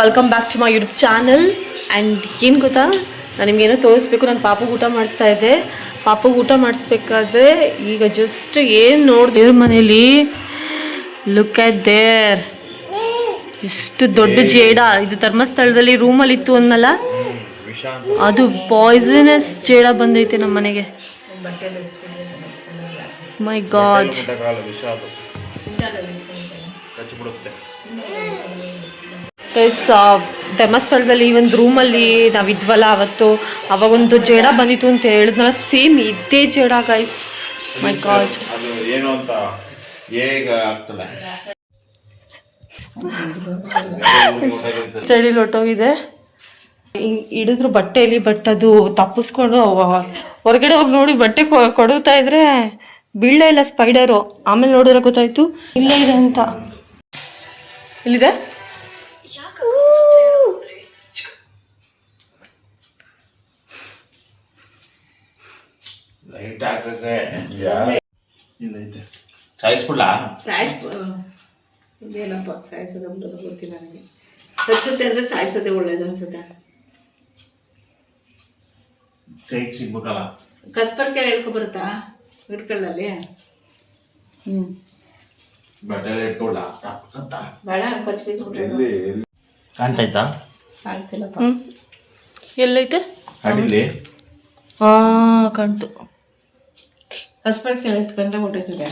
Welcome back to my YouTube channel. And ಏನು ಗೊತ್ತಾ, ನಾನು ನಿಮಗೇನೋ ತೋರಿಸ್ಬೇಕು. ನಾನು ಪಾಪುಗೆ ಊಟ ಮಾಡಿಸ್ತಾ ಇದ್ದೆ. ಪಾಪುಗೆ ಊಟ ಮಾಡಿಸ್ಬೇಕಾದ್ರೆ ಈಗ ಜಸ್ಟ್ ಏನು ನೋಡಿದೆ ಮನೇಲಿ, ಲುಕ್ ಅಟ್ ದೇರ್. ಎಷ್ಟು ದೊಡ್ಡ ಜೇಡ ಇದು. ಧರ್ಮಸ್ಥಳದಲ್ಲಿ ರೂಮಲ್ಲಿ ಇತ್ತು ಅನ್ನಲ್ಲ, ಅದು ಪಾಯ್ಸನಸ್ ಜೇಡ ಬಂದೈತೆ ನಮ್ಮ ಮನೆಗೆ. ಮೈ ಗಾಡ್. ಧರ್ಮಸ್ಥಳದಲ್ಲಿ ಈ ಒಂದು ರೂಮಲ್ಲಿ ನಾವಿದ್ವಲ್ಲ ಅವತ್ತು, ಅವಾಗೊಂದು ಜೇಡ ಬಂದಿತ್ತು ಅಂತ ಹೇಳಿದ್ನಲ್ಲ, ಸೇಮ್ ಇದ್ದೇ ಜೇಡ ಗೈಸ್. ಮೈ ಗಾಡ್. ಏನು ಅಂತ ಚಳಿ ಹೊಟ್ಟೋಗಿದೆ. ಹಿಡಿದ್ರು ಬಟ್ಟೆಯಲ್ಲಿ, ಬಟ್ ಅದು ತಪ್ಪಿಸ್ಕೊಂಡು ಹೊರಗಡೆ ಹೋಗಿ ನೋಡಿ ಬಟ್ಟೆ ಕೊಡುತ್ತಾ ಇದ್ರೆ ಬೀಳಲೇ ಇಲ್ಲ ಸ್ಪೈಡರು. ಆಮೇಲೆ ನೋಡಿದ್ರೆ ಗೊತ್ತಾಯ್ತು ಇಲ್ಲೇ ಇದೆ ಅಂತ. ಇಲ್ಲಿದೆ. ಲೈಟ್ ಹಾಕಕ್ಕೆ ಇಲ್ಲೈತೆ. ಸಾಯಿಸ್ಬಿಡ್ಲ? ಇದೇನಪ್ಪ ಸಾಯಿಸೋದ ಬಿಡೋದು ಗೊತ್ತಿಲ್ಲ ನನಗೆ. ಹಚ್ಚುತ್ತೆ ಅಂದರೆ ಸಾಯಿಸೋದೇ ಒಳ್ಳೇದು ಅನ್ಸುತ್ತೆ. ಕೈಗೆ ಸಿಗ್ಬೇಕಲ್ಲ. ಕಸ್ಬರ್ಕೆ ಹೇಳ್ಕೊ ಬರುತ್ತಾ ಗಿಡಗಳಲ್ಲಿ? ಬಟ್ಟೆ ಇಟ್ಕೊಳ್ಳ ಬೇಡ ಕಚ್ಬಿಟ್ಬಿಟ್ರೆ ಕಾಣ್ತಾಯ್ತಾ? ಕಾಣ್ತಿಲ್ಲಪ್ಪ. ಎಲ್ಲೈತೆ ಅಡಿಲಿ? ಕಾಣ್ತು. ಕಸ್ಬರ್ಕೆ ಎತ್ಕೊಂಡ್ರೆ ಹೊಟ್ಟೈತದೆ.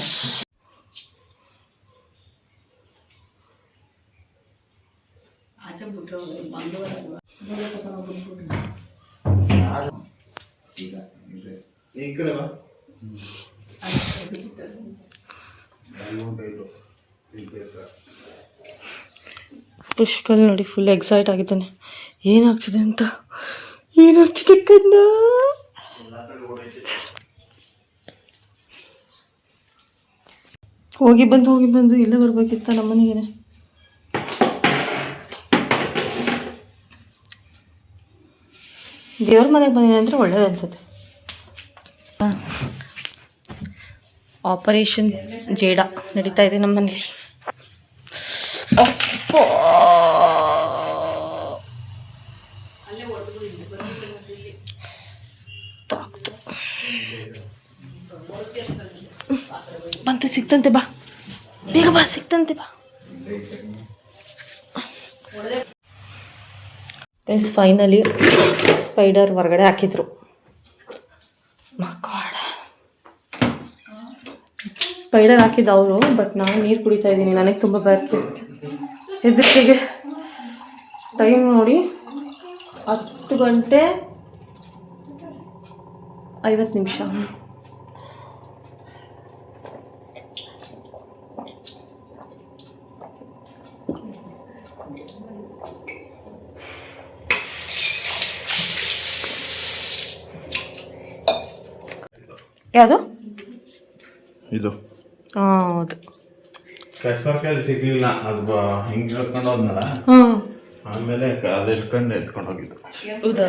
ಆಚೆ ಬಿಟ್ರೆ ಈ ಕಡೆ ಬಾ. ಪುಷ್ಕಲ್ ನೋಡಿ ಫುಲ್ ಎಕ್ಸೈಟ್ ಆಗಿದ್ದಾನೆ. ಏನಾಗ್ತಿದೆ ಅಂತ. ಏನಾಗ್ತಿದೆ ಕಣ್ಣ. ಹೋಗಿ ಬಂದು ಇಲ್ಲೇ ಬರ್ಬೇಕಿತ್ತ ನಮ್ಮನೆಗೇನೆ. ದೇವ್ರ ಮನೆಗೆ ಬಂದಿದೆ ಅಂದರೆ ಒಳ್ಳೇದು ಅನ್ಸುತ್ತೆ. ಆಪರೇಷನ್ ಜೇಡ ನಡೀತಾ ಇದೆ ನಮ್ಮ ಮನೇಲಿ. ಬಂತು, ಸಿಕ್ತಂತೆ ಬಾ, ಬೇಗ ಬಾ, ಸಿಕ್ತಂತೆ ಬಾ. ಫೈನಲಿ ಸ್ಪೈಡರ್ ಹೊರಗಡೆ ಹಾಕಿದ್ರು. ಸ್ಪೈಡರ್ ಹಾಕಿದ್ದು ಅವರು, ಬಟ್ ನಾನು ನೀರು ಕುಡಿತಾ ಇದ್ದೀನಿ. ನನಗೆ ತುಂಬ ಬರ್ತು ಹೆದರಿಕೆಗೆ. ಟೈಮ್ ನೋಡಿ 10:50. ಯಾವುದು ಇದು? ಹೌದು. ಕಸ್ಬರ್ಕಲ್ಲಿ ಸಿಗ್ಲಿಲ್ಲ. ಅದು ಹಿಂಗೆ ಹೇಳ್ಕೊಂಡು ಹೋದ್ನಲ್ಲ, ಆಮೇಲೆ ಅದು ಎತ್ಕೊಂಡು ಹೋಗಿದ್ದು. ಹೌದಾ?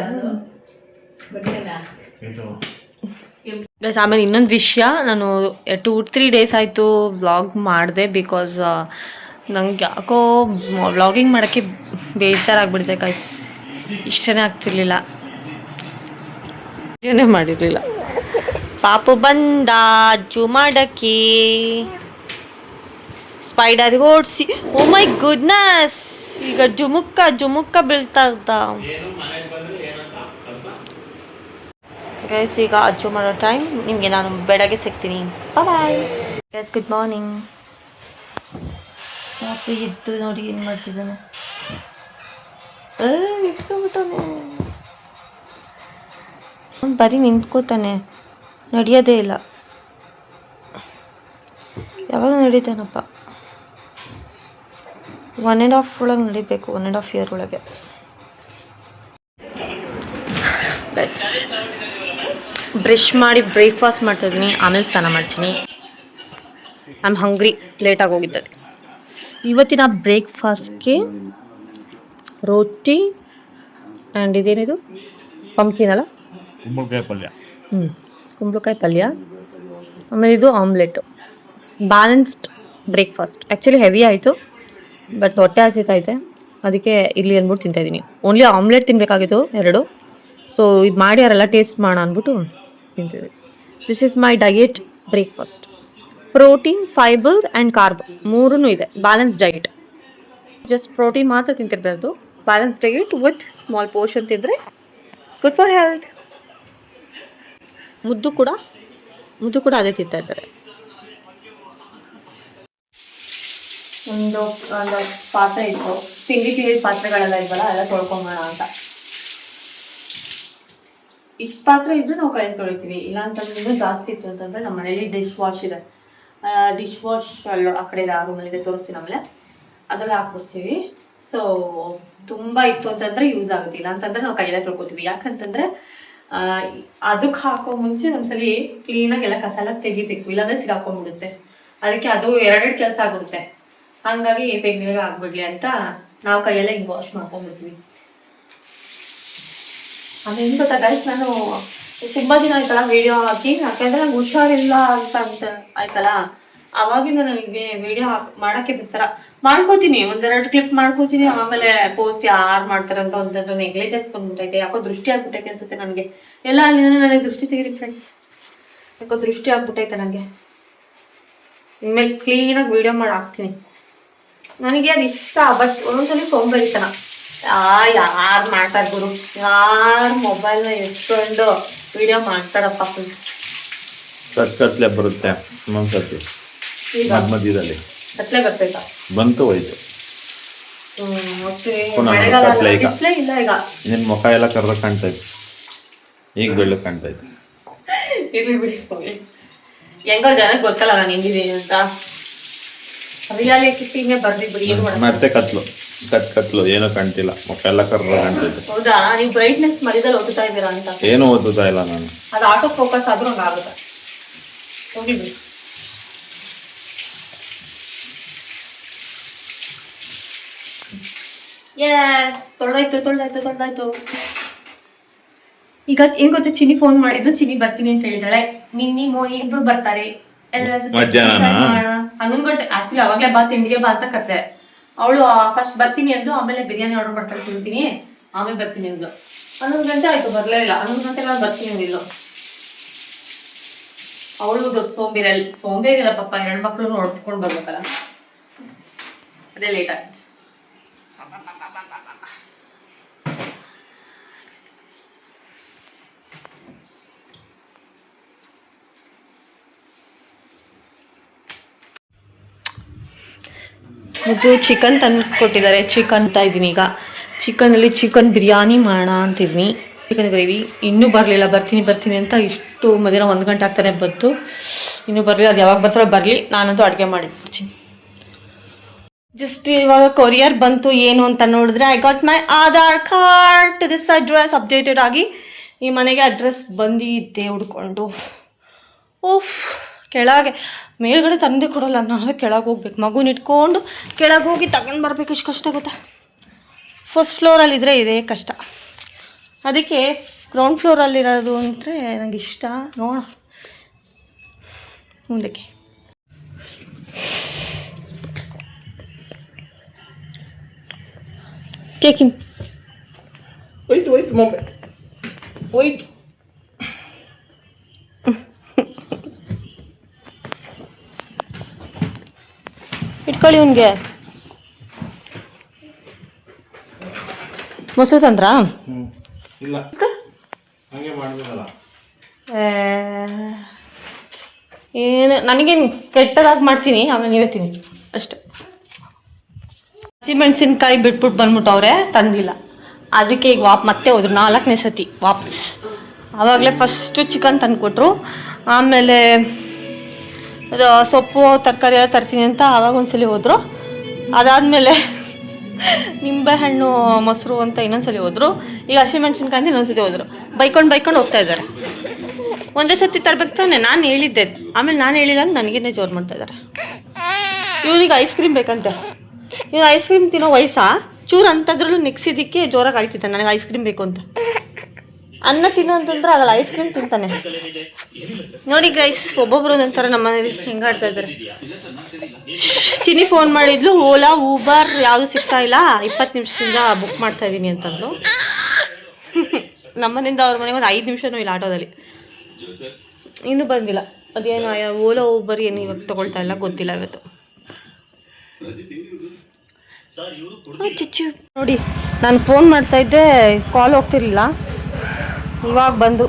ಇದು ಗೈಸ್, ಆಮೇಲೆ ಇನ್ನೊಂದು ವಿಷಯ, ನಾನು 2-3 ಡೇಸ್ ಆಯಿತು ವ್ಲಾಗ್ ಮಾಡಿದೆ. ಬಿಕಾಸ್ ನಂಗೆ ಯಾಕೋ ವ್ಲಾಗಿಂಗ್ ಮಾಡೋಕ್ಕೆ ಬೇಜಾರಾಗ್ಬಿಡ್ತೆ ಗೈಸ್. ಇಷ್ಟನೇ ಆಗ್ತಿರ್ಲಿಲ್ಲ, ಏನೇ ಮಾಡಿರಲಿಲ್ಲ. ಪಾಪು ಬಂದ ಅಜ್ಜು ಮಾಡಕ್ಕೆ, ಸ್ಪೈಡರ್ ಓಡಿಸಿ. ಓ ಮೈ ಗುಡ್ನೆಸ್, ಈಗ ಜುಮುಕ್ಕ ಬೀಳ್ತಾ ಇದ್ದ ಗೈಸ್. ಈಗ ಅಜ್ಜು ಮಾಡೋ ಟೈಮ್. ನಿಮಗೆ ನಾನು ಬೆಳಗ್ಗೆ ಸಿಗ್ತೀನಿ. Bye guys, good morning. ಪಾಪು ಎದ್ದು ನೋಡಿ ಏನು ಮಾಡ್ತಿದ್ದಾನೆ. ನಿಂತ್ಕೊಂಡ್ಬಿಟ್ಟಾನೆ, ಬರೀ ನಿಂತ್ಕೋತಾನೆ, ನಡೆಯೋದೇ ಇಲ್ಲ. ಯಾವಾಗ ನಡೀತಾನಪ್ಪ? 1.5 ಒಳಗೆ ನಡಿಬೇಕು, 1.5 ಇಯರ್ ಒಳಗೆ. ಬ್ರಷ್ ಮಾಡಿ ಬ್ರೇಕ್ಫಾಸ್ಟ್ ಮಾಡ್ತಾಯಿದ್ದೀನಿ, ಆಮೇಲೆ ಸ್ನಾನ ಮಾಡ್ತೀನಿ. ಐ ಆಮ್ ಹಂಗ್ರಿ, ಲೇಟಾಗಿ ಹೋಗಿದ್ದೆ. ಇವತ್ತಿನ ಬ್ರೇಕ್ಫಾಸ್ಟ್ಗೆ ರೋಟಿ ಆ್ಯಂಡ್ ಇದೇನಿದು ಪಂಪ್ಕಿನ್ ಅಲ್ಲ, ಕುಂಬಳಕಾಯಿ ಪಲ್ಯ. ಕುಂಬಳಕಾಯಿ ಪಲ್ಯ. ಆಮೇಲೆ ಇದು omelette. Balanced breakfast. Actually heavy ಆಯಿತು, ಬಟ್ ಹೊಟ್ಟೆ ಹಸಿತೈತೆ, ಅದಕ್ಕೆ ಇರಲಿ ಅಂದ್ಬಿಟ್ಟು ತಿಂತಾಯಿದ್ದೀನಿ. ಓನ್ಲಿ ಆಮ್ಲೆಟ್ ತಿನ್ನಬೇಕಾಗಿತ್ತು 2. ಸೊ ಇದು ಮಾಡ್ಯಾರಲ್ಲ ಟೇಸ್ಟ್ ಮಾಡೋಣ ಅಂದ್ಬಿಟ್ಟು ತಿಂತಿದ್ವಿ. This is my diet breakfast. Protein, fibre and carb 3 ಇದೆ. Balance diet. ಜಸ್ಟ್ ಪ್ರೋಟೀನ್ ಮಾತ್ರ ತಿಂತಿರಬಾರ್ದು. Balance diet with small portion ತಿಂದರೆ ಗುಡ್ ಫಾರ್ ಹೆಲ್ತ್. ಮುದ್ದು ಕೂಡ ಅದೇ ತಿಂತಾ ಇದ್ದಾರೆ. ಒಂದು ಪಾತ್ರೆ ಇತ್ತು, ತಿಂಡಿ ಪಾತ್ರೆಗಳೆಲ್ಲ ಇಲ್ವಲ್ಲ, ಎಲ್ಲ ತೊಳ್ಕೊಂಬೋಣ ಅಂತ. ಇಷ್ಟು ಪಾತ್ರೆ ಇದ್ರೆ ನಾವು ಕೈ ತೊಳಿತೀವಿ. ಇಲ್ಲ ಅಂತಂದ್ರೆ ಜಾಸ್ತಿ ಇತ್ತು ಅಂತಂದ್ರೆ ನಮ್ಮ ಮನೇಲಿ ಡಿಶ್ ವಾಶ್ ಇದೆ. ಡಿಶ್ ವಾಶ್ ಅಲ್ಲ ಆ ಕಡೆ ರೂಮಲ್ಲಿದೆ, ತೋರಿಸ್ತೀನಿ ಆಮೇಲೆ. ಅದ್ರಲ್ಲಿ ಹಾಕ್ಬಿಡ್ತೀವಿ. ಸೊ ತುಂಬ ಇತ್ತು ಅಂತಂದ್ರೆ ಯೂಸ್ ಆಗುತ್ತೆ. ಇಲ್ಲ ಅಂತಂದ್ರೆ ನಾವು ಕೈಯಲ್ಲೇ ತೊಳ್ಕೊತೀವಿ. ಯಾಕಂತಂದ್ರೆ ಅದಕ್ಕೆ ಹಾಕೋ ಮುಂಚೆ ಒಂದ್ಸಲಿ ಕ್ಲೀನಾಗಿ ಎಲ್ಲ ಕಸ ಎಲ್ಲ ತೆಗಿಬೇಕು, ಇಲ್ಲಾಂದ್ರೆ ಸಿಗಾಕೊಂಡ್ಬಿಡುತ್ತೆ. ಅದಕ್ಕೆ ಅದು 2 ಕೆಲಸ ಆಗ್ಬಿಡುತ್ತೆ. ಹಂಗಾಗಿ ಬೇಗ ಆಗ್ಬಿಡ್ಲಿ ಅಂತ ನಾವು ಕೈಯಲ್ಲೇ ಹಿಂಗೆ ವಾಶ್ ಮಾಡ್ಕೊಂಡ್ಬಿಡ್ತೀವಿ. ಅದೇನು ಗೊತ್ತಾ ಗೈಸ್, ನಾನು ತುಂಬಾ ದಿನ ಆಯ್ತಲ್ಲ ವಿಡಿಯೋ ಹಾಕಿ, ಯಾಕಂದ್ರೆ ನಂಗೆ ಹುಷಾರಿಲ್ಲ ಅಂತ ಆಯ್ತಲ್ಲ, ಅವಾಗಿಂದ ನನಗೆ ವಿಡಿಯೋ ಮಾಡಕ್ಕೆ ಬಿಡ್ತಾರ ಮಾಡ್ಕೋತೀನಿ. 1-2 ಕ್ಲಿಪ್ ಮಾಡ್ಕೋತೀನಿ. ಆಮೇಲೆ ಪೋಸ್ಟ್ ಯಾರು ಮಾಡ್ತಾರೆ ಅಂತ ಒಂದೊಂದು ನೆಗ್ಲಿಜೆನ್ಸ್ ಬಂದ್ಬಿಟ್ಟೈತೆ. ಯಾಕೋ ದೃಷ್ಟಿ ಆಗ್ಬಿಟ್ಟೈತೆ ಅನ್ಸುತ್ತೆ ನನಗೆ. ಎಲ್ಲ ಅಲ್ಲಿ ನನಗೆ ದೃಷ್ಟಿ ತೆಗೀರಿ ಫ್ರೆಂಡ್ಸ್, ಯಾಕೋ ದೃಷ್ಟಿ ಆಗ್ಬಿಟ್ಟೈತೆ ನನಗೆ. ಇನ್ಮೇಲೆ ಕ್ಲೀನಾಗಿ ವಿಡಿಯೋ ಮಾಡಿ ಹಾಕ್ತೀನಿ. ನನಗೆ ಅದು ಇಷ್ಟ. ಬಟ್ ಒಂದೊಂದ್ಸಲಿ ಸೋಂಬೇರಿತನ. ಯಾರು ಮಾಡ್ತಾರೆ ಗುರು, ಯಾರು ಮೊಬೈಲ್ನ ಎತ್ಕೊಂಡು ವಿಡಿಯೋ ಮಾಡ್ತಾರಪ್ಪ. ಕತ್ಲೆ ಬರುತ್ತೆ ಒಂದೊಂದ್ಸತಿ ಮಧ್ಯದಲ್ಲಿ. ಕತ್ಲೆ ಬರ್ತೈತಾ? ಬಂತು ಹೋಯ್ತು. ಇಲ್ಲ ಈಗ ನಿನ್ ಮುಖ ಎಲ್ಲ ಕರ್ದ ಕಾಣ್ತೈತೆ, ಈಗ ಬೆಳ್ಳು ಕಾಣ್ತೈತೆ. ಇರ್ಲಿ ಬಿಡಿ, ಹೆಂಗೋ ಜನಕ್ಕೆ ಗೊತ್ತಲ್ಲ ನಾನು ಹೆಂಗಿದ್ದೀನಿ ಅಂತ. ರಿಯಾಲಿಟಿನೇ ಬರ್ದಿ ಬಿಡಿ. ಮತ್ತೆ ಕತ್ಲು ಏನೋ ಕಾಣ್ತಿಲ್ಲ, ಮುಖ ಎಲ್ಲ ಕರ್ದ ಕಾಣ್ತೈತೆ. ಹೌದಾ? ನೀವು ಬ್ರೈಟ್ನೆಸ್ ಮರಿದಲ್ಲಿ ಓದುತ್ತಾ ಇದ್ದೀರಾ ಅಂತ? ಏನು ಓದುತ್ತಾ ಇಲ್ಲ ನಾನು. ಅದು ಆಟೋ ಫೋಕಸ್ ಆದ್ರೂ ಹಂಗಾಗುತ್ತೆ. ಹೋಗಿ ಬಿಡಿ. ಎಸ್, ತೊಳ್ದಾಯ್ತು. ಈಗ ಹೆಂಗ್ ಗೊತ್ತ, ಚಿನಿ ಫೋನ್ ಮಾಡಿದ್ದು, ಚಿನಿ ಬರ್ತೀನಿ ಅಂತ ಹೇಳಿದಾಳೆ. ನಿನ್ನಿ ಇಬ್ರು ಬರ್ತಾರೆ. 11 ಗಂಟೆ ಆಕ್ಚುಲಿ ಅವಾಗ್ಲೇ ತಿಂಡಿಗೆ ಬಾ ಅಂತ ಕರ್ತೆ. ಅವಳು ಫಸ್ಟ್ ಬರ್ತೀನಿ ಅಂದು, ಆಮೇಲೆ ಬಿರಿಯಾನಿ ಆರ್ಡರ್ ಮಾಡ್ಕೊಂಡು ತಿಂತೀನಿ, ಆಮೇಲೆ ಬರ್ತೀನಿ ಅಂದ್ಲು. 11 ಗಂಟೆ ಆಯ್ತು, ಬರ್ಲೇ ಇಲ್ಲ. 11 ಗಂಟೆಗೆ ನಾನು ಬರ್ತೀನಿ ಅಂದಿಲ್ಲ. ಅವಳು ಸೋಂಬೇರಿಲ್ಲ ಪಾಪ. 2 ಮಕ್ಳು ನೋಡ್ಕೊಂಡು ಬರ್ಬೇಕಲ್ಲ, ಅದೇ ಲೇಟ್ ಆಯ್ತು. ಇದು ಚಿಕನ್ ತಂದು ಕೊಟ್ಟಿದ್ದಾರೆ. ಚಿಕನ್ ಅಂತ ಇದ್ದೀನಿ ಈಗ. ಚಿಕನಲ್ಲಿ ಚಿಕನ್ ಬಿರಿಯಾನಿ ಮಾಡೋಣ ಅಂತಿದ್ವಿ. ಚಿಕನ್ ಗ್ರೇವಿ ಇನ್ನೂ ಬರಲಿಲ್ಲ. ಬರ್ತೀನಿ ಅಂತ ಇಷ್ಟು ಮಧ್ಯಾಹ್ನ 1 ಗಂಟೆ ಆಗ್ತಾನೆ ಬಂತು, ಇನ್ನೂ ಬರಲಿಲ್ಲ. ಅದು ಯಾವಾಗ ಬರ್ತಾರೋ ಬರಲಿ, ನಾನಂತೂ ಅಡುಗೆ ಮಾಡಿಬಿಡ್ತೀನಿ. ಜಸ್ಟ್ ಇವಾಗ ಕೊರಿಯರ್ ಬಂತು. ಏನು ಅಂತ ನೋಡಿದ್ರೆ, I got my Aadhaar card to this address. Updated ಆಗಿ ಈ ಮನೆಗೆ ಅಡ್ರೆಸ್ ಬಂದಿದ್ದೆ ಹುಡ್ಕೊಂಡು. ಓಫ್, ಕೆಳಗೆ ಮೇಲ್ಗಡೆ ತಂದೆ ಕೊಡೋಲ್ಲ, ನಾವೇ ಕೆಳಗೆ ಹೋಗ್ಬೇಕು. ಮಗುನ ಇಟ್ಕೊಂಡು ಕೆಳಗೆ ಹೋಗಿ ತಗೊಂಡು ಬರ್ಬೇಕು. ಎಷ್ಟು ಕಷ್ಟ ಗೊತ್ತಾ? ಫಸ್ಟ್ ಫ್ಲೋರಲ್ಲಿದ್ದರೆ ಇದೇ ಕಷ್ಟ. ಅದಕ್ಕೆ ಗ್ರೌಂಡ್ ಫ್ಲೋರಲ್ಲಿರೋದು ಅಂದರೆ ನನಗೆ ಇಷ್ಟ. ನೋಡೋಣ ಮುಂದಕ್ಕೆ. ಟೇಕಿಂಗ್ ಹೋಯ್ತು ಮೊಬೈಲ್ ಹೋಯ್ತು. ಇಟ್ಕೊಳ್ಳಿ. ಅವನಿಗೆ ಮೊಸರು ತಂದ್ರಾ? ಇಲ್ಲ, ಹಂಗೆ ಮಾಡಬೇಕಲ್ಲ. ಏನು ನನಗೇನು ಕೆಟ್ಟದಾಗಿ ಮಾಡ್ತೀನಿ, ಆಮೇಲೆ ನೀವೇ ತಿನ್ನಿ ಅಷ್ಟೆ. ಹಸಿಮೆಣಸಿನ್ಕಾಯಿ ಬಿಟ್ಬಿಟ್ಟು ಬಂದ್ಬಿಟ್ಟವ್ರೆ, ತಂದಿಲ್ಲ. ಅದಕ್ಕೆ ಈಗ ಮತ್ತೆ ಹೋದ್ರು 4ನೇ ಸತಿ ವಾಪಸ್. ಆವಾಗಲೇ ಫಸ್ಟು ಚಿಕನ್ ತಂದು ಕೊಟ್ಟರು, ಆಮೇಲೆ ಅದು ಸೊಪ್ಪು ತರಕಾರಿ ಎಲ್ಲ ತರ್ತೀನಿ ಅಂತ ಆವಾಗ ಒಂದ್ಸಲಿ ಹೋದರು. ಅದಾದಮೇಲೆ ನಿಂಬೆಹಣ್ಣು ಮೊಸರು ಅಂತ ಇನ್ನೊಂದ್ಸಲಿ ಹೋದರು. ಈಗ ಹಸಿಮೆಣಸಿನ್ಕಾಯಿ ಅಂತ ಇನ್ನೊಂದ್ಸತಿ ಹೋದರು. ಬೈಕೊಂಡು ಹೋಗ್ತಾ ಇದ್ದಾರೆ. ಒಂದೇ ಸತಿ ತರಬೇಕು ತಾನೆ, ನಾನು ಹೇಳಿದ್ದೆ. ಆಮೇಲೆ ನಾನು ಹೇಳಿಲ್ಲ ಅಂತ ನನಗೇನೆ ಜೋರು ಮಾಡ್ತಾಯಿದ್ದಾರೆ. ಇವನಿಗೆ ಐಸ್ ಕ್ರೀಮ್ ಬೇಕಂತೆ. ಇವ್ನು ಐಸ್ ಕ್ರೀಮ್ ತಿನ್ನೋ ವಯಸ್ಸಾ? ಚೂರು ಅಂಥದ್ರಲ್ಲೂ ನೆಕ್ಸಿದ್ದಕ್ಕೆ ಜೋರಾಗಿ ಆಯ್ತಿದ್ದೆ ನನಗೆ ಐಸ್ ಕ್ರೀಮ್ ಬೇಕು ಅಂತ. ಅನ್ನ ತಿನ್ನು ಅಂತಂದ್ರೆ ಆಗಲ್ಲ, ಐಸ್ ಕ್ರೀಮ್ ತಿಂತಾನೆ. ನೋಡಿ ಗೈಸ್, ಒಬ್ಬೊಬ್ರು ಒಂದೊಂಥರ ನಮ್ಮ ಮನೇಲಿ ಹೆಂಗಾಡ್ತಾ ಇದ್ದಾರೆ. ಚಿನ್ನಿ ಫೋನ್ ಮಾಡಿದ್ಲು, ಓಲಾ ಊಬರ್ ಯಾವುದು ಸಿಗ್ತಾ ಇಲ್ಲ, 20 ನಿಮಿಷದಿಂದ ಬುಕ್ ಮಾಡ್ತಾ ಇದ್ದೀನಿ ಅಂತಂದು. ನಮ್ಮನಿಂದ ಅವ್ರ ಮನೆಗೆ ಒಂದು 5 ನಿಮಿಷನೂ ಇಲ್ಲ ಆಟೋದಲ್ಲಿ, ಇನ್ನೂ ಬಂದಿಲ್ಲ. ಅದೇನು ಓಲಾ ಊಬರ್ ಏನು ಇವಾಗ ತೊಗೊಳ್ತಾ ಇಲ್ಲ, ಗೊತ್ತಿಲ್ಲ ಇವತ್ತು. ಚಿಚ್ಚು ನೋಡಿ, ನಾನು ಫೋನ್ ಮಾಡ್ತಾ ಇದ್ದೆ, ಕಾಲ್ ಹೋಗ್ತಿರ್ಲಿಲ್ಲ, ಇವಾಗ ಬಂದು.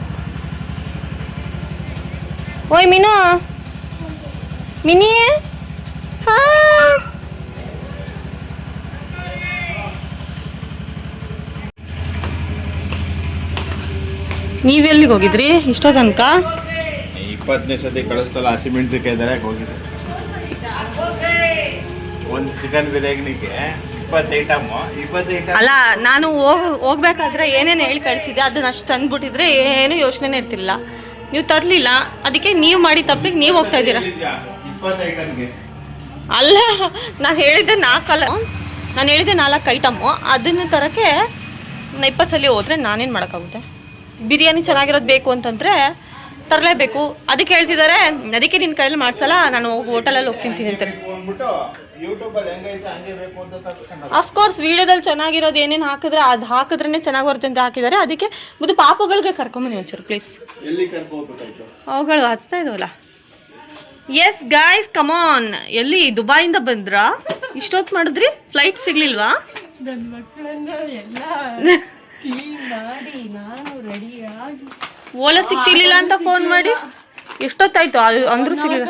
ಓಯ್ ಮೀನು, ಮಿನಿ, ಹಾ ನೀವೆಲ್ಲಿಗೆ ಹೋಗಿದ್ರಿ ಇಷ್ಟೋ ತನಕ? 20ನೇ ಸತಿ ಕಳಿಸ್ತಲ್ಲ, ಹಸಿಮೆಣಸಿಕಾಯಿ ದರಕ್ಕೆ ಹೋಗಿದೆ. ಒಂದು ಚಿಕನ್ ಬಿರಿಯಾನಿಗೆ 20 ಐಟಮ್. ಅಲ್ಲ, ನಾನು ಹೋಗ್ಬೇಕಾದ್ರೆ ಏನೇನು ಹೇಳಿ ಕಳಿಸಿದ್ದೆ ಅದನ್ನ ಅಷ್ಟು ತಂದ್ಬಿಟ್ಟಿದ್ರೆ ಏನು ಯೋಚನೆ ಇರ್ತಿಲ್ಲ. ನೀವು ತರಲಿಲ್ಲ, ಅದಕ್ಕೆ ನೀವು ಮಾಡಿ ತಪ್ಪಿಗೆ ನೀವು ಹೋಗ್ತಾ ಇದ್ದೀರಾ. 20 ಐಟಮ್ಗೆ ಅಲ್ಲ, ನಾನು ಹೇಳಿದ್ದೆ 4 ಐಟಮು, ಅದನ್ನು ತರೋಕ್ಕೆ 20 ಸಲ ಹೋದರೆ ನಾನೇನು ಮಾಡೋಕ್ಕಾಗುತ್ತೆ? ಬಿರಿಯಾನಿ ಚೆನ್ನಾಗಿರೋದು ಬೇಕು ಅಂತಂದರೆ ತರಲೇಬೇಕು. ಅದಕ್ಕೆ ಹೇಳ್ತಿದ್ದಾರೆ, ಅದಕ್ಕೆ ನಿನ್ನ ಕೈಯಲ್ಲಿ ಮಾಡ್ಸಲ್ಲ, ನಾನು ಹೋಟೆಲಲ್ಲಿ ಹೋಗಿ ತಿಂತೀನಿ ಅಂತಾರೆ. ಅಫ್ಕೋರ್ಸ್ ವಿಡಿಯೋದಲ್ಲಿ ಚೆನ್ನಾಗಿರೋದು ಏನೇನು ಹಾಕಿದ್ರೆ ಅದು ಹಾಕಿದ್ರೇ ಚೆನ್ನಾಗಿ ಬರುತ್ತೆ ಅಂತ ಹಾಕಿದ್ದಾರೆ. ಅದಕ್ಕೆ ಮತ್ತು ಪಾಪುಗಳಿಗೆ ಕರ್ಕೊಂಬನ್ನಿ ಒಂಚೂರು ಪ್ಲೀಸ್. ಅವುಗಳು ಹಚ್ತಾ ಇದಾವಲ್ಲ. ಎಸ್ ಗಾಯ್ಸ್, ಕಮಾನ್. ಎಲ್ಲಿ ದುಬೈಯಿಂದ ಬಂದ್ರಾ? ಇಷ್ಟೊತ್ತು ಮಾಡಿದ್ರಿ, ಫ್ಲೈಟ್ ಸಿಗ್ಲಿಲ್ವಾ? ನನ್ನ ಮಕ್ಕಳನ್ನ ಎಲ್ಲ ಕ್ಲೀನ್ ಮಾಡಿ ನಾನು ರೆಡಿಯಾಗಿ ಓಲಾ ಸಿಗ್ತಿರ್ಲಿಲ್ಲ ಅಂತ ಫೋನ್ ಮಾಡಿ ಎಷ್ಟೊತ್ತಾಯ್ತು ಅಂದ್ರೂ ಸಿಗ್ಲಿಲ್ಲ.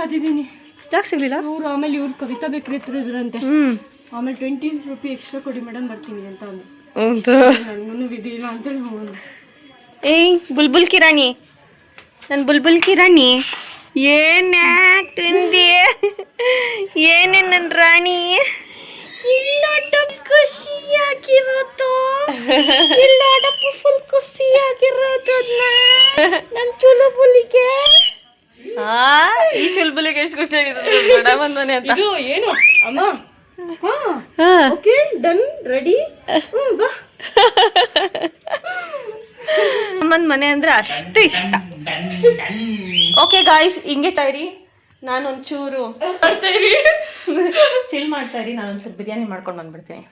ಯಾಕೆ ಸಿಗ್ಲಿಲ್ಲ? ಆಮೇಲೆ ಇವ್ರು ಕವಿತಾ ಬೇಕ್ರಿ ಹತ್ರ ಇದ್ರಂತೆ. ಆಮೇಲೆ 20 ರೂಪಾಯಿ ಎಕ್ಸ್ಟ್ರಾ ಕೊಡಿ ಮೇಡಮ್, ಬರ್ತೀನಿ ಅಂತ ಅಂದ್ರು. ನನ್ನೂ ವಿಧಿ ಇಲ್ಲ ಅಂತೇಳಿ ಹೋಗೋಣ. ಏಯ್ ಬುಲ್ಬುಲ್ ಕಿರಾಣಿ, ನನ್ನ ಬುಲ್ಬುಲ್ ಕಿರಾಣಿ, ಏನೇ ನನ್ನ ರಾಣಿ, ಇಲ್ಲೋಟಪ್ಪ ಖುಷಿಯಾಗಿರೋದು, ಇಲ್ಲೋಟಪ್ಪ ಫುಲ್ ಖುಷಿಯಾಗಿರೋದು ನನ್ನ ಚುಲುಬುಲಿಗೆ. ಈ ಚುಲ್ಬುಲಿಗೆ ಎಷ್ಟು ಖುಷಿಯಾಗಿದೆ ಮೇಡಮ್ ಮನೆ ಅಂತ. ಇದು ಏನು ಅಮ್ಮ? ಓಕೆ ಡನ್, ರೆಡಿ, ಬಾ. ಅಮ್ಮನ ಮನೆ ಅಂದ್ರೆ ಅಷ್ಟು ಇಷ್ಟ. ಓಕೆ ಗಾಯ್ಸ್, ಹಿಂಗೆ ತಾಯಿರಿ, ನಾನೊಂಚೂರು ಚಿಲ್ ಮಾಡ್ತಾ ಇರಿ, ನಾನೊಂಚೂರು ಬಿರಿಯಾನಿ ಮಾಡ್ಕೊಂಡು ಬಂದ್ಬಿಡ್ತೀನಿ.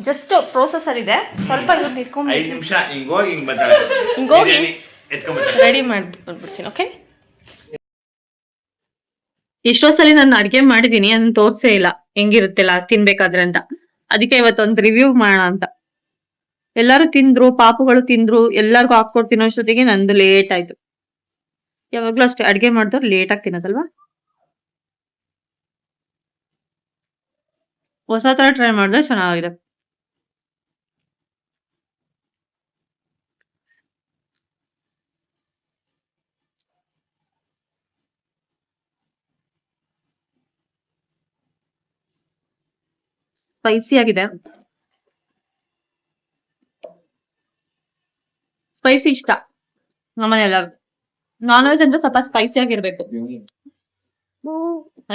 ಜಸ್ಟ್ ಪ್ರೊಸೆಸರ್ ಇದೆ, ಸ್ವಲ್ಪ ಇಟ್ಕೊಂಡು 5 ನಿಮಿಷ ಹಿಂಗೋಗಿ ರೆಡಿ ಮಾಡ್ಬಿಡ್ತೀನಿ. ಓಕೆ, ಎಷ್ಟೋ ಸಲ ನಾನು ಅಡ್ಗೆ ಮಾಡಿದೀನಿ, ಅದನ್ನ ತೋರ್ಸೇ ಇಲ್ಲ ಹೆಂಗಿರುತ್ತೆಲ್ಲ ತಿನ್ಬೇಕಾದ್ರೆ ಅಂತ. ಅದಕ್ಕೆ ಇವತ್ತೊಂದು ರಿವ್ಯೂ ಮಾಡೋಣ ಅಂತ. ಎಲ್ಲಾರು ತಿಂದ್ರು, ಪಾಪುಗಳು ತಿಂದ್ರು, ಎಲ್ಲಾರ್ಗು ಹಾಕೊಡ್ತಿನೋ ಅಷ್ಟೊತ್ತಿಗೆ ನಂದು ಲೇಟ್ ಆಯ್ತು. ಯಾವಾಗ್ಲೂ ಅಷ್ಟೇ, ಅಡ್ಗೆ ಮಾಡಿದವ್ರು ಲೇಟ್ ಆಗಿ ತಿನ್ನೋದಲ್ವಾ. ಹೊಸ ತರ ಟ್ರೈ ಮಾಡಿದ್ರೆ ಚೆನ್ನಾಗಿದೆ. ಸ್ಪೈಸಿ ಆಗಿದೆ. ಸ್ಪೈಸಿ ಇಷ್ಟ ನಮ್ಮನೆ ಎಲ್ಲರೂ. ನಾನ್ ವೆಜ್ ಅಂದ್ರೆ ಸ್ವಲ್ಪ ಸ್ಪೈಸಿ ಆಗಿರ್ಬೇಕು.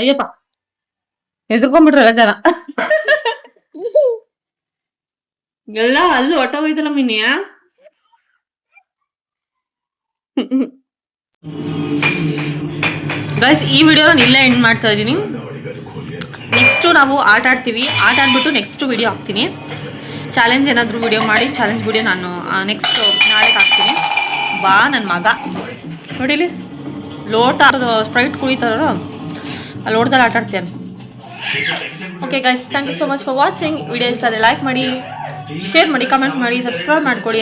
ಅಯ್ಯಪ್ಪ, ಎದ್ಕೊಂಡ್ಬಿಟ್ರಲ್ಲ ಜನ ಎಲ್ಲ ಅಲ್ಲೂ ಹೊಟ್ಟೋಯ್ತಲ್ಲ ಮಿನಿಯ. ಗೈಸ್, ಈ ವಿಡಿಯೋ ನಾನು ಇಲ್ಲೇ ಎಂಡ್ ಮಾಡ್ತಾ ಇದ್ದೀನಿ. ನೆಕ್ಸ್ಟು ನಾವು ಆಟ ಆಡ್ತೀವಿ, ಆಟ ಆಡ್ಬಿಟ್ಟು ನೆಕ್ಸ್ಟ್ ವಿಡಿಯೋ ಹಾಕ್ತೀನಿ. ಚಾಲೆಂಜ್ ಏನಾದರೂ ವಿಡಿಯೋ ಮಾಡಿ, ಚಾಲೆಂಜ್ ವಿಡಿಯೋ ನಾನು ನೆಕ್ಸ್ಟ್ ನಾಳೆ ಹಾಕ್ತೀನಿ. ಬಾ ನನ್ನ ಮಗ ನೋಡಿಲಿ, ಲೋಟ ಸ್ಪ್ರೈಟ್ ಕುಡಿತಾರೋ ಆ ಲೋಟದಲ್ಲಿ ಆಟ ಆಡ್ತೇನೆ. Okay guys, thank you so much for watching. Video ಇಷ್ಟ ಆದರೆ ಲೈಕ್ ಮಾಡಿ, ಶೇರ್ ಮಾಡಿ, ಕಮೆಂಟ್ ಮಾಡಿ, ಸಬ್ಸ್ಕ್ರೈಬ್ ಮಾಡ್ಕೊಡಿ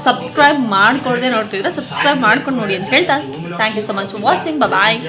ಸಬ್ಸ್ಕ್ರೈಬ್ ಮಾಡ್ಕೊಳ್ದೆ ನೋಡ್ತಿದ್ರೆ ಸಬ್ಸ್ಕ್ರೈಬ್ ಮಾಡ್ಕೊಂಡು ನೋಡಿ ಅಂತ ಹೇಳ್ತಾ, thank you so much for watching. Bye.